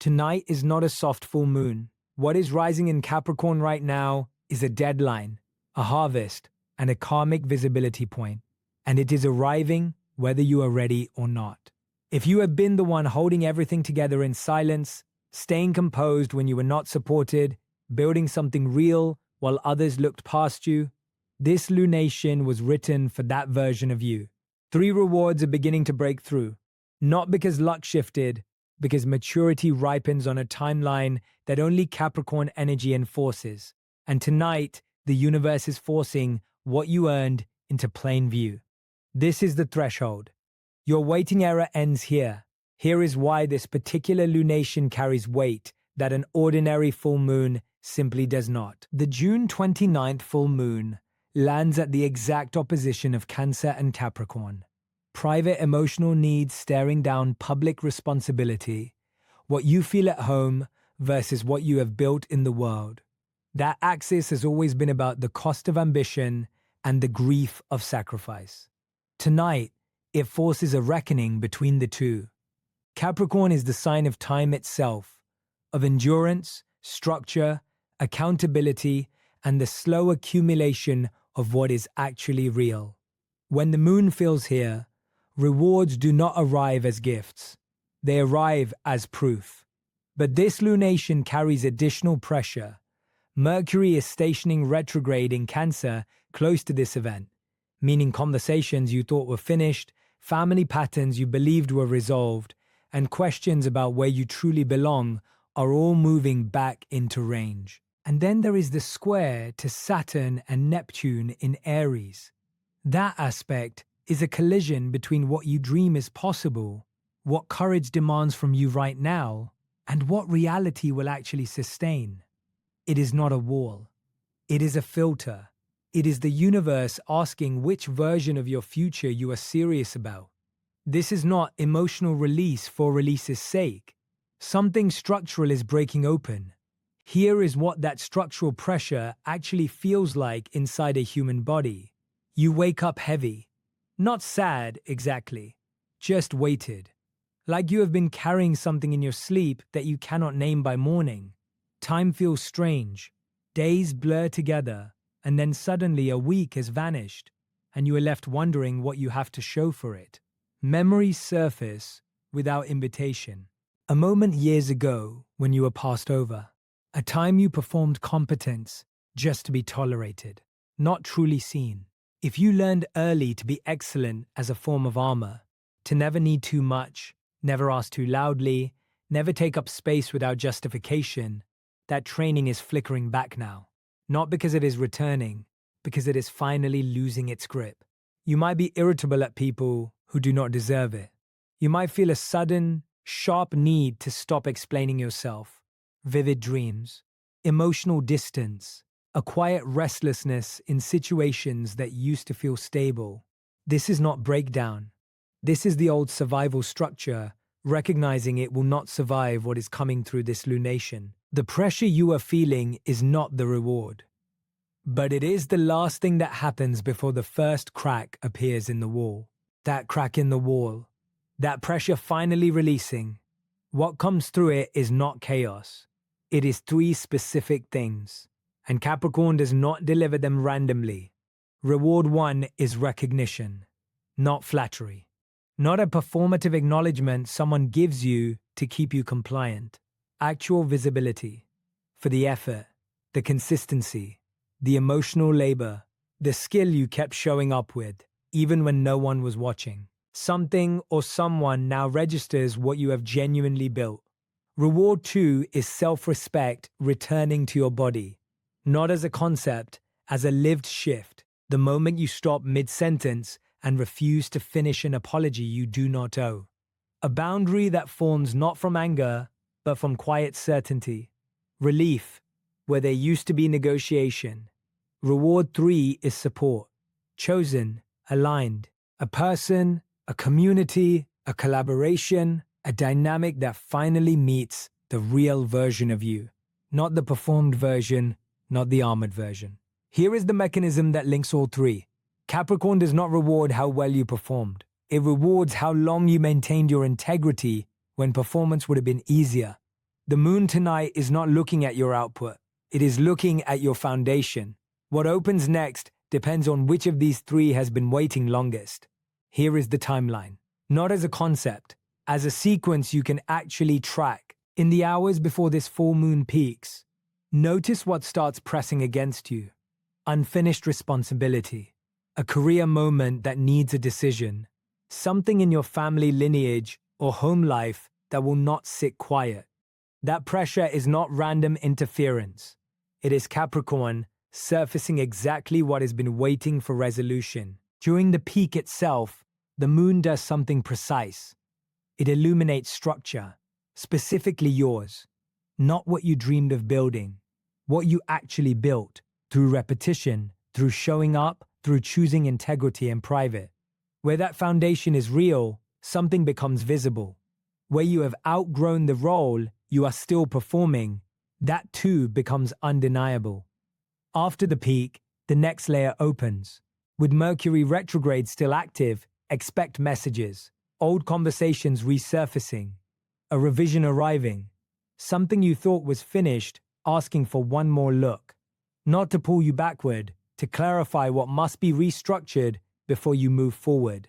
Tonight is not a soft full moon. What is rising in Capricorn right now is a deadline, a harvest, and a karmic visibility point. And it is arriving whether you are ready or not. If you have been the one holding everything together in silence, staying composed when you were not supported, building something real while others looked past you, this lunation was written for that version of you. 3 rewards are beginning to break through. Not because luck shifted, because maturity ripens on a timeline that only Capricorn energy enforces. And tonight, the universe is forcing what you earned into plain view. This is the threshold. Your waiting era ends here. Here is why this particular lunation carries weight that an ordinary full moon simply does not. The June 29th full moon lands at the exact opposition of Cancer and Capricorn. Private emotional needs staring down public responsibility, what you feel at home versus what you have built in the world. That axis has always been about the cost of ambition and the grief of sacrifice. Tonight, it forces a reckoning between the two. Capricorn is the sign of time itself, of endurance, structure, accountability, and the slow accumulation of what is actually real. When the moon fills here, rewards do not arrive as gifts. They arrive as proof. But this lunation carries additional pressure. Mercury is stationing retrograde in Cancer close to this event, meaning conversations you thought were finished, family patterns you believed were resolved, and questions about where you truly belong are all moving back into range. And then there is the square to Saturn and Neptune in Aries. That aspect is a collision between what you dream is possible, what courage demands from you right now, and what reality will actually sustain. It is not a wall. It is a filter. It is the universe asking which version of your future you are serious about. This is not emotional release for release's sake. Something structural is breaking open. Here is what that structural pressure actually feels like inside a human body. You wake up heavy. Not sad, exactly. Just weighted. Like you have been carrying something in your sleep that you cannot name by morning. Time feels strange. Days blur together, and then suddenly a week has vanished, and you are left wondering what you have to show for it. Memories surface without invitation. A moment years ago when you were passed over. A time you performed competence just to be tolerated, not truly seen. If you learned early to be excellent as a form of armor, to never need too much, never ask too loudly, never take up space without justification, that training is flickering back now. Not because it is returning, because it is finally losing its grip. You might be irritable at people who do not deserve it. You might feel a sudden, sharp need to stop explaining yourself. Vivid dreams, emotional distance, a quiet restlessness in situations that used to feel stable. This is not breakdown. This is the old survival structure, recognizing it will not survive what is coming through this lunation. The pressure you are feeling is not the reward. But it is the last thing that happens before the first crack appears in the wall. That crack in the wall. That pressure finally releasing. What comes through it is not chaos. It is 3 specific things. And Capricorn does not deliver them randomly. Reward 1 is recognition, not flattery. Not a performative acknowledgement someone gives you to keep you compliant. Actual visibility. For the effort, the consistency, the emotional labor, the skill you kept showing up with, even when no one was watching. Something or someone now registers what you have genuinely built. Reward 2 is self-respect returning to your body. Not as a concept, as a lived shift. The moment you stop mid-sentence and refuse to finish an apology you do not owe. A boundary that forms not from anger, but from quiet certainty. Relief, where there used to be negotiation. Reward 3 is support. Chosen, aligned. A person, a community, a collaboration, a dynamic that finally meets the real version of you. Not the performed version, not the armored version. Here is the mechanism that links all 3. Capricorn does not reward how well you performed. It rewards how long you maintained your integrity when performance would have been easier. The moon tonight is not looking at your output. It is looking at your foundation. What opens next depends on which of these three has been waiting longest. Here is the timeline. Not as a concept, as a sequence you can actually track. In the hours before this full moon peaks, notice what starts pressing against you. Unfinished responsibility. A career moment that needs a decision. Something in your family lineage or home life that will not sit quiet. That pressure is not random interference. It is Capricorn surfacing exactly what has been waiting for resolution. During the peak itself, the moon does something precise. It illuminates structure, specifically yours, not what you dreamed of building, what you actually built, through repetition, through showing up, through choosing integrity in private. Where that foundation is real, something becomes visible. Where you have outgrown the role you are still performing, that too becomes undeniable. After the peak, the next layer opens. With Mercury retrograde still active, expect messages, old conversations resurfacing, a revision arriving, something you thought was finished asking for one more look. Not to pull you backward, to clarify what must be restructured before you move forward.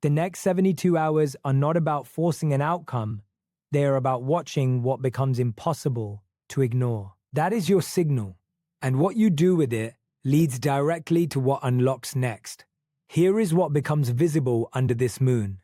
The next 72 hours are not about forcing an outcome, they are about watching what becomes impossible to ignore. That is your signal, and what you do with it leads directly to what unlocks next. Here is what becomes visible under this moon.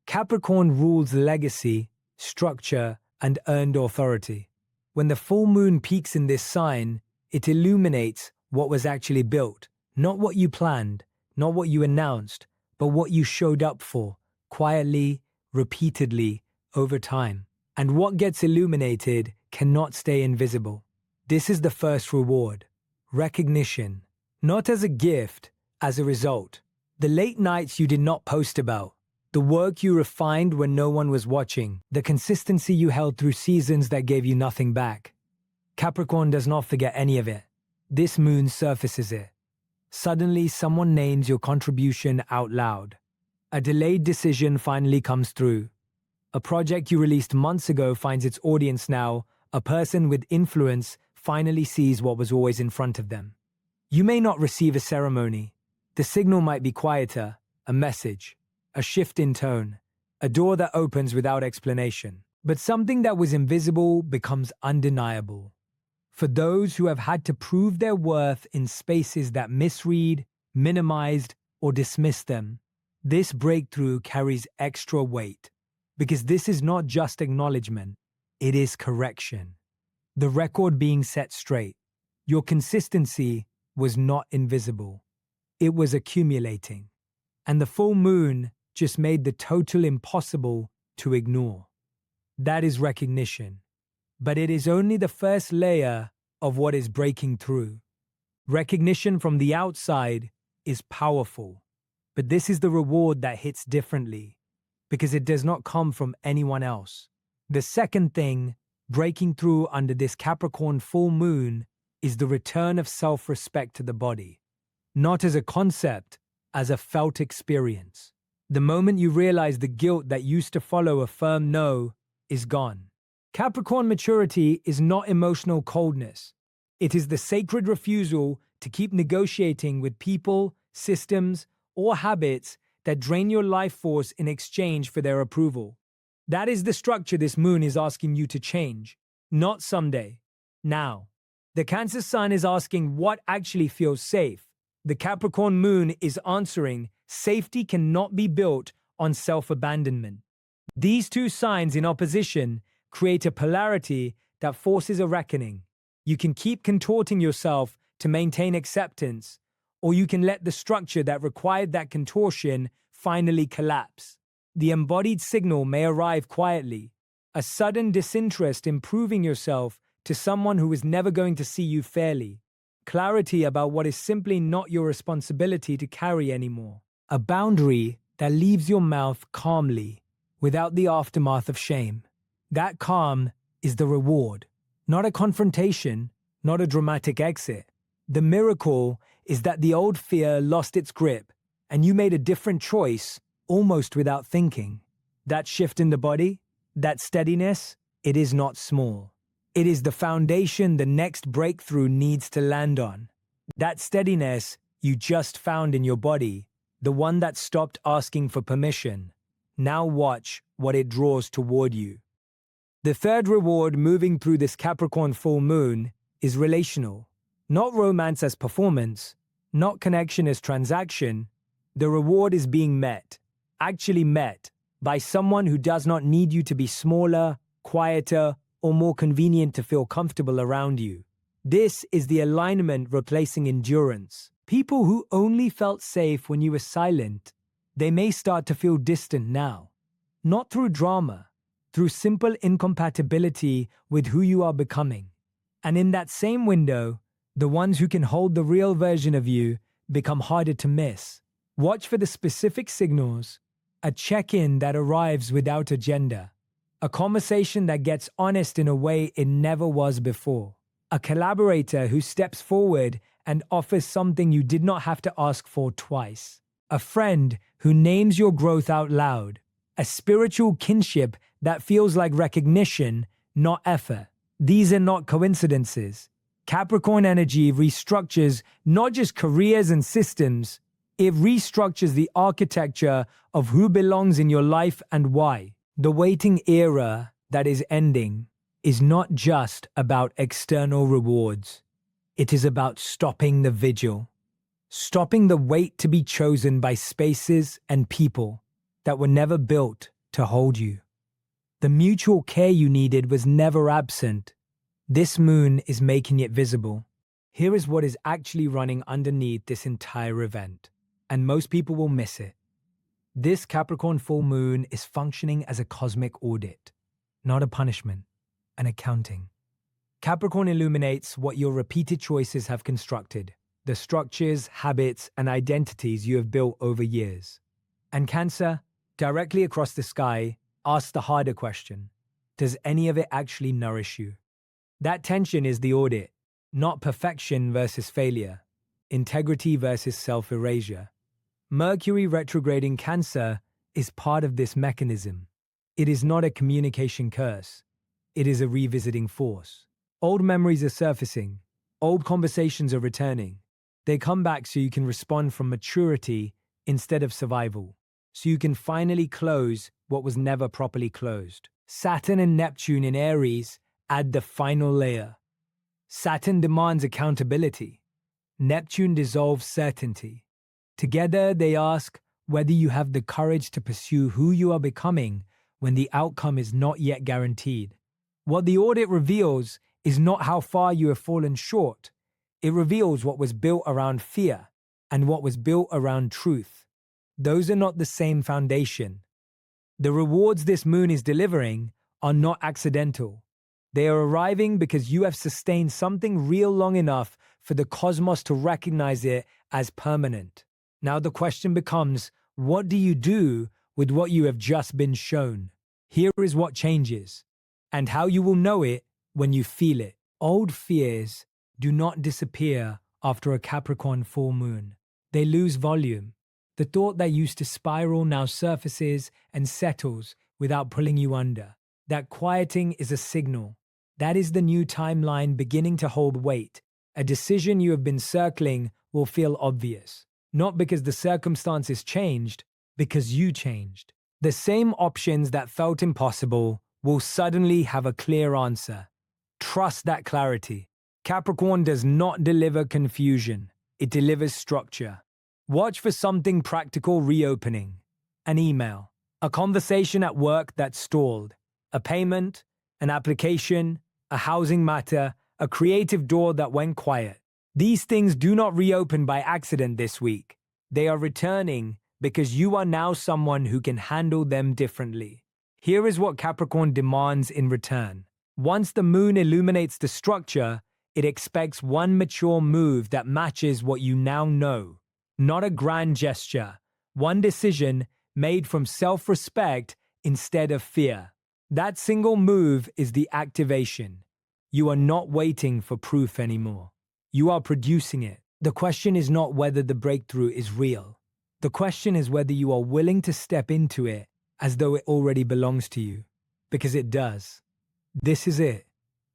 Capricorn rules legacy, structure, and earned authority. When the full moon peaks in this sign, it illuminates what was actually built, not what you planned, not what you announced, but what you showed up for, quietly, repeatedly, over time. And what gets illuminated cannot stay invisible. This is the first reward. Recognition. Not as a gift, as a result. The late nights you did not post about. The work you refined when no one was watching. The consistency you held through seasons that gave you nothing back. Capricorn does not forget any of it. This moon surfaces it. Suddenly, someone names your contribution out loud. A delayed decision finally comes through. A project you released months ago finds its audience now. A person with influence finally sees what was always in front of them. You may not receive a ceremony. The signal might be quieter, a message, a shift in tone, a door that opens without explanation. But something that was invisible becomes undeniable. For those who have had to prove their worth in spaces that misread, minimized, or dismissed them, this breakthrough carries extra weight. Because this is not just acknowledgement, it is correction. The record being set straight. Your consistency was not invisible. It was accumulating. And the full moon just made the total impossible to ignore. That is recognition. But it is only the first layer of what is breaking through. Recognition from the outside is powerful. But this is the reward that hits differently, because it does not come from anyone else. The second thing, breaking through under this Capricorn full moon, is the return of self-respect to the body. Not as a concept, as a felt experience. The moment you realize the guilt that used to follow a firm no is gone. Capricorn maturity is not emotional coldness. It is the sacred refusal to keep negotiating with people, systems, or habits that drain your life force in exchange for their approval. That is the structure this moon is asking you to change. Not someday. Now. The Cancer sign is asking what actually feels safe. The Capricorn moon is answering safety cannot be built on self-abandonment. These two signs in opposition create a polarity that forces a reckoning. You can keep contorting yourself to maintain acceptance, or you can let the structure that required that contortion finally collapse. The embodied signal may arrive quietly, a sudden disinterest in proving yourself to someone who is never going to see you fairly. Clarity about what is simply not your responsibility to carry anymore. A boundary that leaves your mouth calmly, without the aftermath of shame. That calm is the reward, not a confrontation, not a dramatic exit. The miracle is that the old fear lost its grip, and you made a different choice, almost without thinking. That shift in the body, that steadiness, it is not small. It is the foundation the next breakthrough needs to land on. That steadiness you just found in your body, the one that stopped asking for permission. Now watch what it draws toward you. The third reward moving through this Capricorn full moon is relational. Not romance as performance, not connection as transaction. The reward is being met, actually met, by someone who does not need you to be smaller, quieter, or more convenient to feel comfortable around you. This is the alignment replacing endurance. People who only felt safe when you were silent, they may start to feel distant now. Not through drama, through simple incompatibility with who you are becoming. And in that same window, the ones who can hold the real version of you become harder to miss. Watch for the specific signals, a check-in that arrives without agenda, a conversation that gets honest in a way it never was before, a collaborator who steps forward and offers something you did not have to ask for twice, a friend who names your growth out loud, a spiritual kinship that feels like recognition, not effort. These are not coincidences. Capricorn energy restructures not just careers and systems, it restructures the architecture of who belongs in your life and why. The waiting era that is ending is not just about external rewards. It is about stopping the vigil, stopping the wait to be chosen by spaces and people that were never built to hold you. The mutual care you needed was never absent. This moon is making it visible. Here is what is actually running underneath this entire event, and most people will miss it. This Capricorn full moon is functioning as a cosmic audit, not a punishment, an accounting. Capricorn illuminates what your repeated choices have constructed, the structures, habits, and identities you have built over years. And Cancer, directly across the sky, asks the harder question: does any of it actually nourish you? That tension is the audit, not perfection versus failure, integrity versus self-erasure. Mercury retrograding Cancer is part of this mechanism. It is not a communication curse. It is a revisiting force. Old memories are surfacing. Old conversations are returning. They come back so you can respond from maturity instead of survival. So you can finally close what was never properly closed. Saturn and Neptune in Aries add the final layer. Saturn demands accountability. Neptune dissolves certainty. Together, they ask whether you have the courage to pursue who you are becoming when the outcome is not yet guaranteed. What the audit reveals is not how far you have fallen short. It reveals what was built around fear and what was built around truth. Those are not the same foundation. The rewards this moon is delivering are not accidental. They are arriving because you have sustained something real long enough for the cosmos to recognize it as permanent. Now the question becomes, what do you do with what you have just been shown? Here is what changes, and how you will know it when you feel it. Old fears do not disappear after a Capricorn full moon. They lose volume. The thought that used to spiral now surfaces and settles without pulling you under. That quieting is a signal. That is the new timeline beginning to hold weight. A decision you have been circling will feel obvious. Not because the circumstances changed, because you changed. The same options that felt impossible will suddenly have a clear answer. Trust that clarity. Capricorn does not deliver confusion. It delivers structure. Watch for something practical reopening. An email, a conversation at work that stalled, a payment, an application, a housing matter, a creative door that went quiet. These things do not reopen by accident this week. They are returning because you are now someone who can handle them differently. Here is what Capricorn demands in return. Once the moon illuminates the structure, it expects one mature move that matches what you now know. Not a grand gesture, one decision made from self-respect instead of fear. That single move is the activation. You are not waiting for proof anymore. You are producing it. The question is not whether the breakthrough is real. The question is whether you are willing to step into it as though it already belongs to you. Because it does. This is it.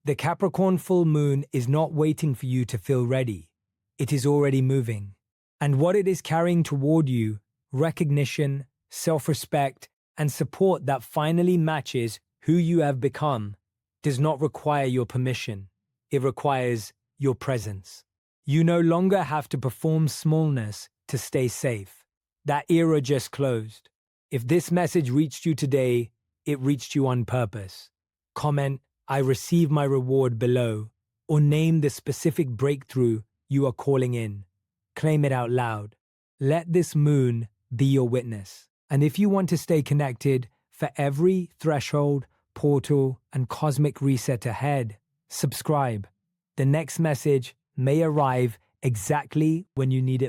The Capricorn full moon is not waiting for you to feel ready. It is already moving. And what it is carrying toward you, recognition, self-respect, and support that finally matches who you have become, does not require your permission. It requires your presence. You no longer have to perform smallness to stay safe. That era just closed. If this message reached you today, it reached you on purpose. Comment, "I receive my reward" below, or name the specific breakthrough you are calling in. Claim it out loud. Let this moon be your witness. And if you want to stay connected for every threshold, portal, and cosmic reset ahead, subscribe. The next message may arrive exactly when you need it most.